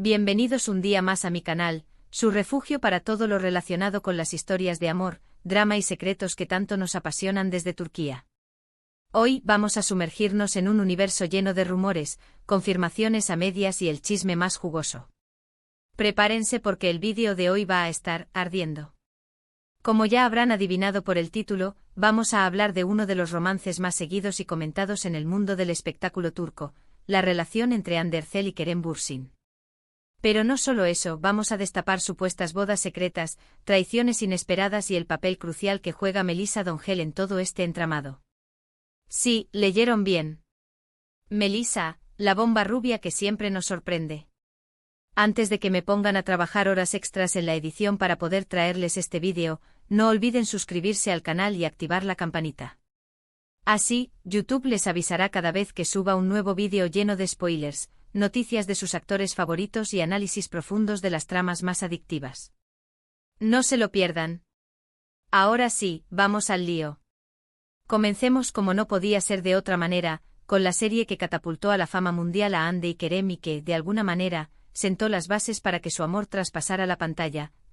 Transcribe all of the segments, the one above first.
Bienvenidos un día más a mi canal, su refugio para todo lo relacionado con las historias de amor, drama y secretos que tanto nos apasionan desde Turquía. Hoy vamos a sumergirnos en un universo lleno de rumores, confirmaciones a medias y el chisme más jugoso. Prepárense porque el vídeo de hoy va a estar ardiendo. Como ya habrán adivinado por el título, vamos a hablar de uno de los romances más seguidos y comentados en el mundo del espectáculo turco, la relación entre Hande Erçel y Kerem Bürsin. Pero no solo eso, vamos a destapar supuestas bodas secretas, traiciones inesperadas y el papel crucial que juega Melissa Dongel en todo este entramado. Sí, leyeron bien. Melissa, la bomba rubia que siempre nos sorprende. Antes de que me pongan a trabajar horas extras en la edición para poder traerles este vídeo, no olviden suscribirse al canal y activar la campanita. Así, YouTube les avisará cada vez que suba un nuevo vídeo lleno de spoilers, noticias de sus actores favoritos y análisis profundos de las tramas más adictivas. No se lo pierdan. Ahora sí, vamos al lío. Comencemos como no podía ser de otra manera, con la serie que catapultó a la fama mundial a Hande y Kerem y que, de alguna manera, sentó las bases para que su amor traspasara la pantalla, ***.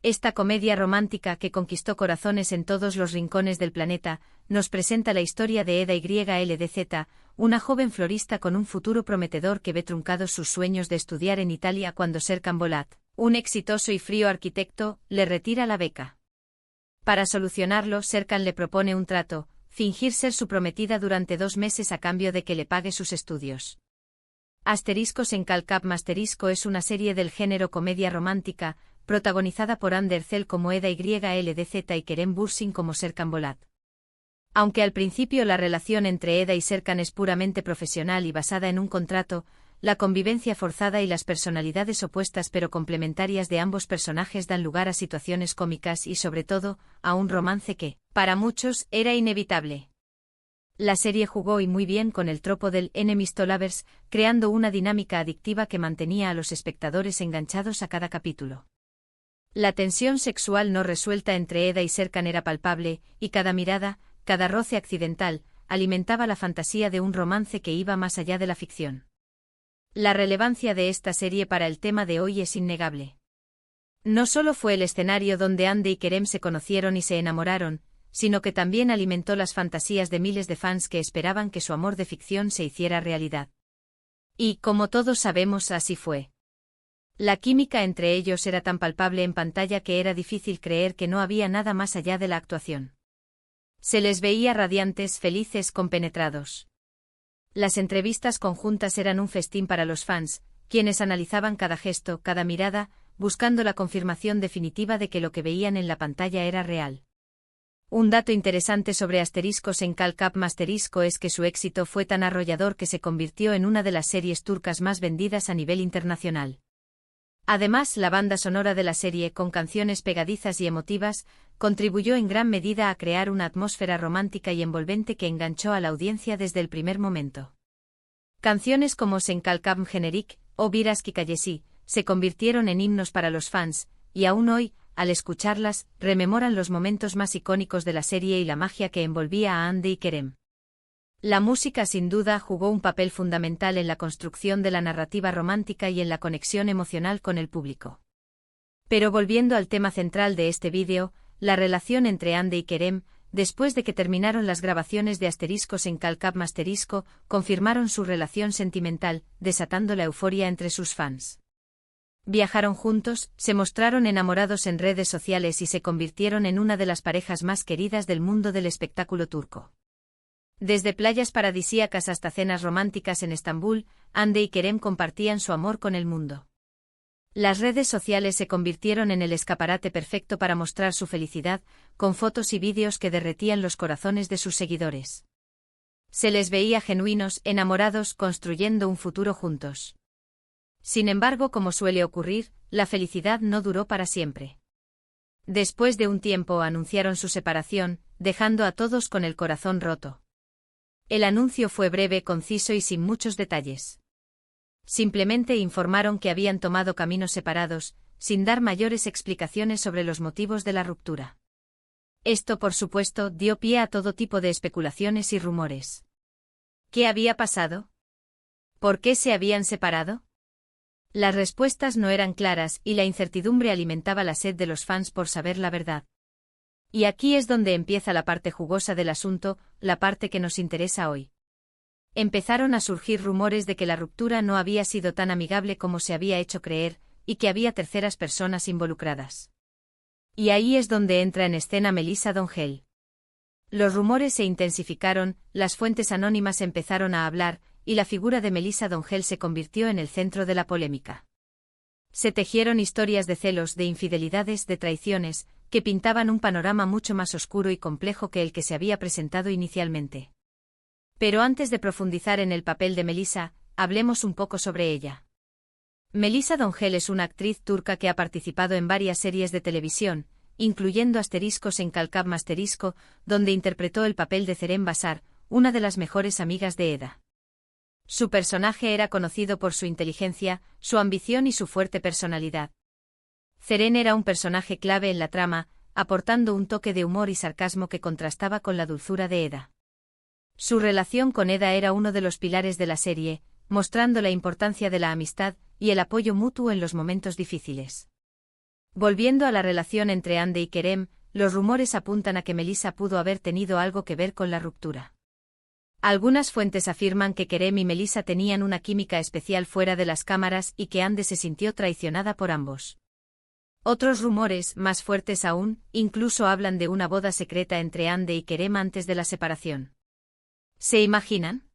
Esta comedia romántica que conquistó corazones en todos los rincones del planeta, nos presenta la historia de Eda YLDZ, una joven florista con un futuro prometedor que ve truncados sus sueños de estudiar en Italia cuando Serkan Bolat, un exitoso y frío arquitecto, le retira la beca. Para solucionarlo, Serkan le propone un trato, fingir ser su prometida durante 2 meses a cambio de que le pague sus estudios. **** es una serie del género comedia romántica, protagonizada por Hande Erçel como Eda YLDZ y Kerem Bürsin como Serkan Bolat. Aunque al principio la relación entre Eda y Serkan es puramente profesional y basada en un contrato, la convivencia forzada y las personalidades opuestas pero complementarias de ambos personajes dan lugar a situaciones cómicas y sobre todo, a un romance que, para muchos, era inevitable. La serie jugó y muy bien con el tropo del enemies to lovers, creando una dinámica adictiva que mantenía a los espectadores enganchados a cada capítulo. La tensión sexual no resuelta entre Eda y Serkan era palpable, y cada mirada, cada roce accidental, alimentaba la fantasía de un romance que iba más allá de la ficción. La relevancia de esta serie para el tema de hoy es innegable. No solo fue el escenario donde Hande y Kerem se conocieron y se enamoraron, sino que también alimentó las fantasías de miles de fans que esperaban que su amor de ficción se hiciera realidad. Y, como todos sabemos, así fue. La química entre ellos era tan palpable en pantalla que era difícil creer que no había nada más allá de la actuación. Se les veía radiantes, felices, compenetrados. Las entrevistas conjuntas eran un festín para los fans, quienes analizaban cada gesto, cada mirada, buscando la confirmación definitiva de que lo que veían en la pantalla era real. Un dato interesante sobre **** es que su éxito fue tan arrollador que se convirtió en una de las series turcas más vendidas a nivel internacional. Además, la banda sonora de la serie, con canciones pegadizas y emotivas, contribuyó en gran medida a crear una atmósfera romántica y envolvente que enganchó a la audiencia desde el primer momento. Canciones como Sen Kalkam Generic o Biraz Kikayesi se convirtieron en himnos para los fans, y aún hoy, al escucharlas, rememoran los momentos más icónicos de la serie y la magia que envolvía a Hande y Kerem. La música sin duda jugó un papel fundamental en la construcción de la narrativa romántica y en la conexión emocional con el público. Pero volviendo al tema central de este vídeo, la relación entre Hande y Kerem, después de que terminaron las grabaciones de ****, confirmaron su relación sentimental, desatando la euforia entre sus fans. Viajaron juntos, se mostraron enamorados en redes sociales y se convirtieron en una de las parejas más queridas del mundo del espectáculo turco. Desde playas paradisíacas hasta cenas románticas en Estambul, Hande y Kerem compartían su amor con el mundo. Las redes sociales se convirtieron en el escaparate perfecto para mostrar su felicidad, con fotos y vídeos que derretían los corazones de sus seguidores. Se les veía genuinos, enamorados, construyendo un futuro juntos. Sin embargo, como suele ocurrir, la felicidad no duró para siempre. Después de un tiempo anunciaron su separación, dejando a todos con el corazón roto. El anuncio fue breve, conciso y sin muchos detalles. Simplemente informaron que habían tomado caminos separados, sin dar mayores explicaciones sobre los motivos de la ruptura. Esto, por supuesto, dio pie a todo tipo de especulaciones y rumores. ¿Qué había pasado? ¿Por qué se habían separado? Las respuestas no eran claras y la incertidumbre alimentaba la sed de los fans por saber la verdad. Y aquí es donde empieza la parte jugosa del asunto, la parte que nos interesa hoy. Empezaron a surgir rumores de que la ruptura no había sido tan amigable como se había hecho creer, y que había terceras personas involucradas. Y ahí es donde entra en escena Melissa Doncel. Los rumores se intensificaron, las fuentes anónimas empezaron a hablar, y la figura de Melissa Doncel se convirtió en el centro de la polémica. Se tejieron historias de celos, de infidelidades, de traiciones, que pintaban un panorama mucho más oscuro y complejo que el que se había presentado inicialmente. Pero antes de profundizar en el papel de Melissa, hablemos un poco sobre ella. Melissa Doncel es una actriz turca que ha participado en varias series de televisión, incluyendo Asteriscos en Kalkab Asterisco, donde interpretó el papel de Ceren Basar, una de las mejores amigas de Eda. Su personaje era conocido por su inteligencia, su ambición y su fuerte personalidad. Ceren era un personaje clave en la trama, aportando un toque de humor y sarcasmo que contrastaba con la dulzura de Eda. Su relación con Eda era uno de los pilares de la serie, mostrando la importancia de la amistad y el apoyo mutuo en los momentos difíciles. Volviendo a la relación entre Hande y Kerem, los rumores apuntan a que Melissa pudo haber tenido algo que ver con la ruptura. Algunas fuentes afirman que Kerem y Melissa tenían una química especial fuera de las cámaras y que Hande se sintió traicionada por ambos. Otros rumores, más fuertes aún, incluso hablan de una boda secreta entre Hande y Kerem antes de la separación. ¿Se imaginan?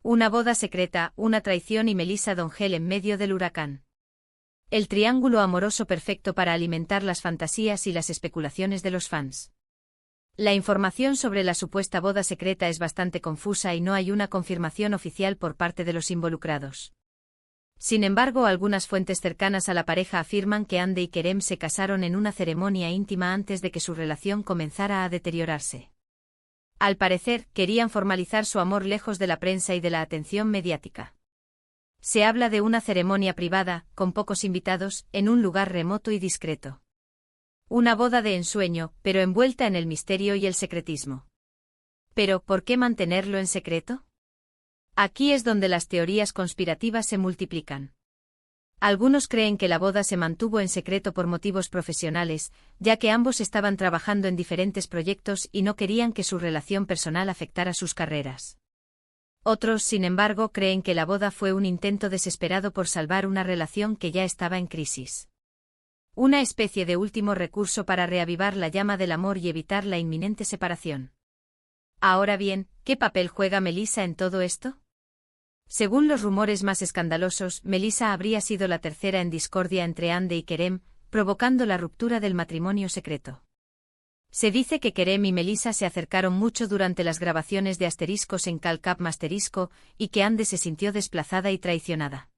Una boda secreta, una traición y Melissa Doncel en medio del huracán. El triángulo amoroso perfecto para alimentar las fantasías y las especulaciones de los fans. La información sobre la supuesta boda secreta es bastante confusa y no hay una confirmación oficial por parte de los involucrados. Sin embargo, algunas fuentes cercanas a la pareja afirman que Hande y Kerem se casaron en una ceremonia íntima antes de que su relación comenzara a deteriorarse. Al parecer, querían formalizar su amor lejos de la prensa y de la atención mediática. Se habla de una ceremonia privada, con pocos invitados, en un lugar remoto y discreto. Una boda de ensueño, pero envuelta en el misterio y el secretismo. ¿Pero por qué mantenerlo en secreto? Aquí es donde las teorías conspirativas se multiplican. Algunos creen que la boda se mantuvo en secreto por motivos profesionales, ya que ambos estaban trabajando en diferentes proyectos y no querían que su relación personal afectara sus carreras. Otros, sin embargo, creen que la boda fue un intento desesperado por salvar una relación que ya estaba en crisis. Una especie de último recurso para reavivar la llama del amor y evitar la inminente separación. Ahora bien, ¿qué papel juega Melissa en todo esto? Según los rumores más escandalosos, Melissa habría sido la tercera en discordia entre Hande y Kerem, provocando la ruptura del matrimonio secreto. Se dice que Kerem y Melissa se acercaron mucho durante las grabaciones de Asteriscos en Kalkab Asterisco y que Hande se sintió desplazada y traicionada.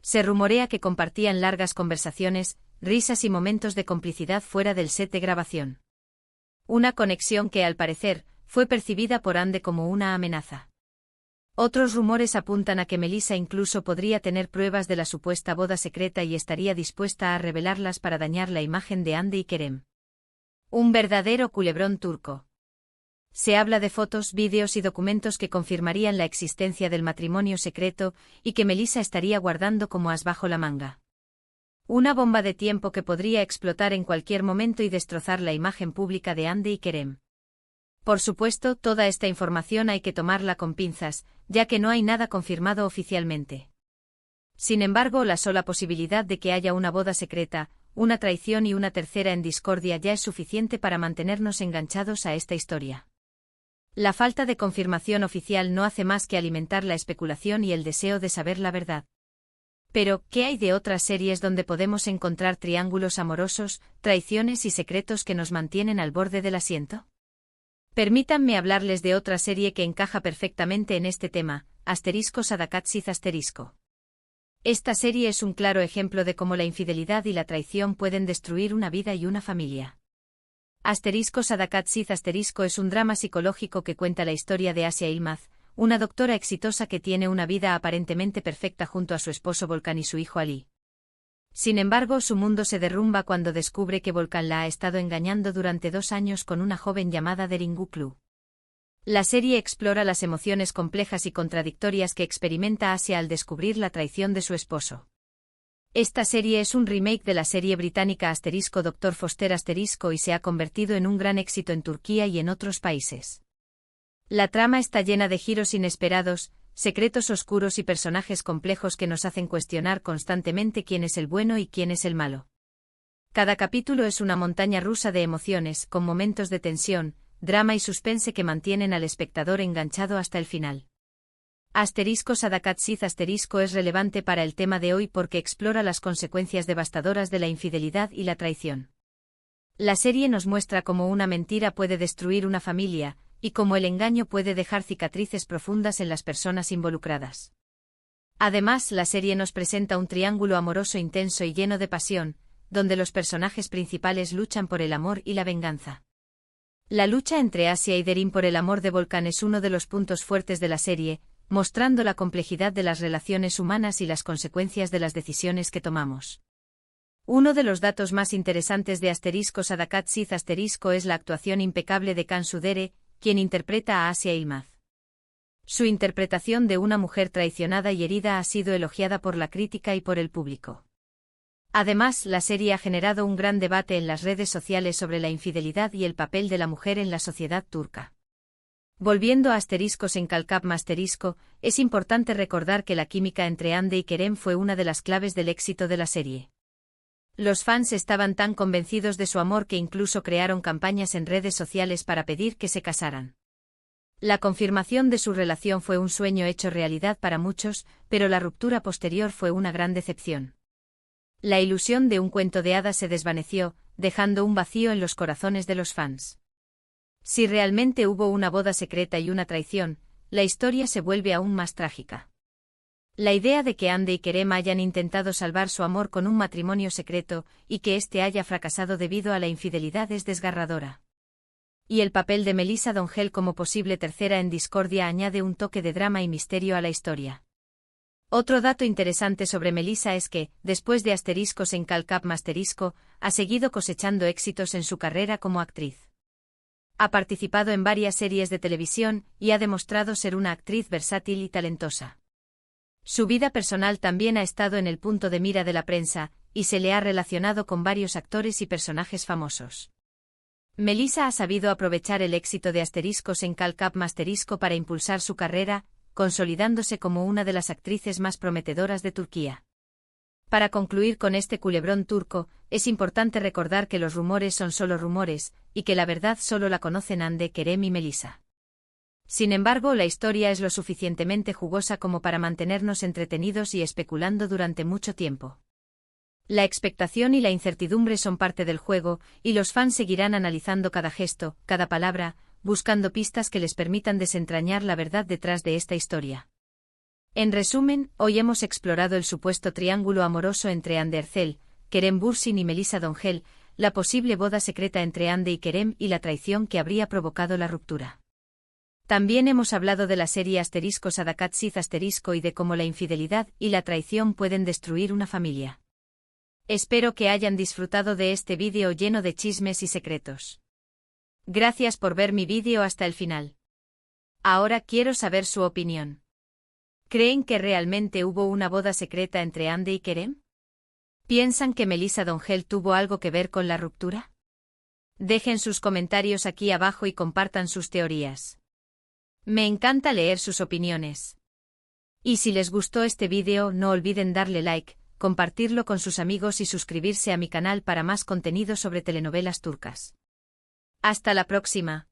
Se rumorea que compartían largas conversaciones, risas y momentos de complicidad fuera del set de grabación. Una conexión que, al parecer, fue percibida por Hande como una amenaza. Otros rumores apuntan a que Melissa incluso podría tener pruebas de la supuesta boda secreta y estaría dispuesta a revelarlas para dañar la imagen de Hande y Kerem. Un verdadero culebrón turco. Se habla de fotos, vídeos y documentos que confirmarían la existencia del matrimonio secreto y que Melissa estaría guardando como as bajo la manga. Una bomba de tiempo que podría explotar en cualquier momento y destrozar la imagen pública de Hande y Kerem. Por supuesto, toda esta información hay que tomarla con pinzas, ya que no hay nada confirmado oficialmente. Sin embargo, la sola posibilidad de que haya una boda secreta, una traición y una tercera en discordia ya es suficiente para mantenernos enganchados a esta historia. La falta de confirmación oficial no hace más que alimentar la especulación y el deseo de saber la verdad. Pero, ¿qué hay de otras series donde podemos encontrar triángulos amorosos, traiciones y secretos que nos mantienen al borde del asiento? Permítanme hablarles de otra serie que encaja perfectamente en este tema, Asterisco Sadakatsiz Asterisco. Esta serie es un claro ejemplo de cómo la infidelidad y la traición pueden destruir una vida y una familia. Asterisco Sadakatsiz Asterisco es un drama psicológico que cuenta la historia de Asia Yılmaz, una doctora exitosa que tiene una vida aparentemente perfecta junto a su esposo Volkan y su hijo Ali. Sin embargo, su mundo se derrumba cuando descubre que Volkan la ha estado engañando durante 2 años con una joven llamada Derin Guklu. La serie explora las emociones complejas y contradictorias que experimenta Asia al descubrir la traición de su esposo. Esta serie es un remake de la serie británica Dr. Foster y se ha convertido en un gran éxito en Turquía y en otros países. La trama está llena de giros inesperados, secretos oscuros y personajes complejos que nos hacen cuestionar constantemente quién es el bueno y quién es el malo. Cada capítulo es una montaña rusa de emociones, con momentos de tensión, drama y suspense que mantienen al espectador enganchado hasta el final. Sadakat es relevante para el tema de hoy porque explora las consecuencias devastadoras de la infidelidad y la traición. La serie nos muestra cómo una mentira puede destruir una familia, y cómo el engaño puede dejar cicatrices profundas en las personas involucradas. Además, la serie nos presenta un triángulo amoroso intenso y lleno de pasión, donde los personajes principales luchan por el amor y la venganza. La lucha entre Asia y Derin por el amor de Volkan es uno de los puntos fuertes de la serie, mostrando la complejidad de las relaciones humanas y las consecuencias de las decisiones que tomamos. Uno de los datos más interesantes de Sadakat es la actuación impecable de Cansu Dere, quien interpreta a Asia Yılmaz. Su interpretación de una mujer traicionada y herida ha sido elogiada por la crítica y por el público. Además, la serie ha generado un gran debate en las redes sociales sobre la infidelidad y el papel de la mujer en la sociedad turca. Volviendo a en Kalkap es importante recordar que la química entre Hande y Kerem fue una de las claves del éxito de la serie. Los fans estaban tan convencidos de su amor que incluso crearon campañas en redes sociales para pedir que se casaran. La confirmación de su relación fue un sueño hecho realidad para muchos, pero la ruptura posterior fue una gran decepción. La ilusión de un cuento de hadas se desvaneció, dejando un vacío en los corazones de los fans. Si realmente hubo una boda secreta y una traición, la historia se vuelve aún más trágica. La idea de que Hande y Kerem hayan intentado salvar su amor con un matrimonio secreto y que éste haya fracasado debido a la infidelidad es desgarradora. Y el papel de Melissa Dongel como posible tercera en discordia añade un toque de drama y misterio a la historia. Otro dato interesante sobre Melissa es que, después de en Kalkap ha seguido cosechando éxitos en su carrera como actriz. Ha participado en varias series de televisión y ha demostrado ser una actriz versátil y talentosa. Su vida personal también ha estado en el punto de mira de la prensa, y se le ha relacionado con varios actores y personajes famosos. Melissa ha sabido aprovechar el éxito de en Kalkap para impulsar su carrera, consolidándose como una de las actrices más prometedoras de Turquía. Para concluir con este culebrón turco, es importante recordar que los rumores son solo rumores, y que la verdad solo la conocen Hande, Kerem y Melissa. Sin embargo, la historia es lo suficientemente jugosa como para mantenernos entretenidos y especulando durante mucho tiempo. La expectación y la incertidumbre son parte del juego, y los fans seguirán analizando cada gesto, cada palabra, buscando pistas que les permitan desentrañar la verdad detrás de esta historia. En resumen, hoy hemos explorado el supuesto triángulo amoroso entre Hande Erçel, Kerem Bürsin y Melissa Dongel, la posible boda secreta entre Hande y Kerem y la traición que habría provocado la ruptura. También hemos hablado de la serie Sadakat y de cómo la infidelidad y la traición pueden destruir una familia. Espero que hayan disfrutado de este vídeo lleno de chismes y secretos. Gracias por ver mi vídeo hasta el final. Ahora quiero saber su opinión. ¿Creen que realmente hubo una boda secreta entre Hande y Kerem? ¿Piensan que Melissa Dongel tuvo algo que ver con la ruptura? Dejen sus comentarios aquí abajo y compartan sus teorías. Me encanta leer sus opiniones. Y si les gustó este vídeo, no olviden darle like, compartirlo con sus amigos y suscribirse a mi canal para más contenido sobre telenovelas turcas. Hasta la próxima.